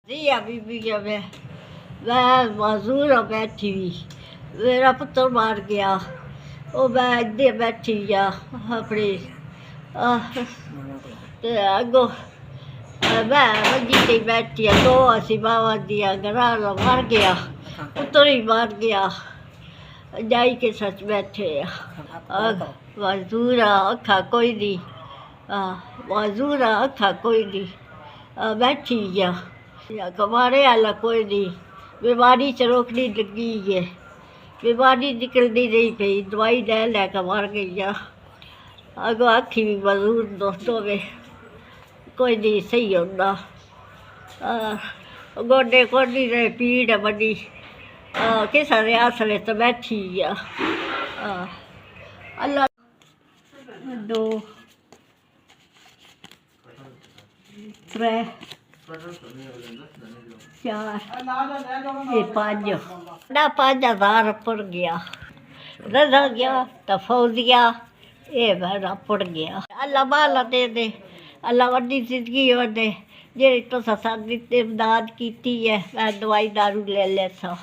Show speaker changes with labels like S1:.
S1: जी अभी भी क्या मैं मजदूर हाँ बैठी हुई मेरा पुत्र मार गया वो मैं इधे बैठी आ अपनी अगो मैं मंजी ते बैठी आ दो असी बाबा दिया घरा मर गया पुत्र ही मार गया जाई के सच बैठे मजदूर आ अखा कोई नहीं मजदूर आ अखा कोई नहीं बैठी आ कमाने वाला कोई नहीं बीमारी च रोकनी लगी है बीमारी निकलनी नहीं पई दवाई लै लैके मर गई अगो अखी भी मजदूर दोस्तों में कोई नहीं सही होंदा गोडे कोडी ने पीड़ है बड़ी किस आसरे तो बैठी अल्लाह दो त्रै चार ये पाँच हज़ार पड़ गया रजा गया तो फौजिया ये मेरा पड़ गया अल्लाह माला दे दे अल्लाह वड्डी जिंदगी हो दे जी तुस साडी इमदाद की है मैं दवाई दारू ले सा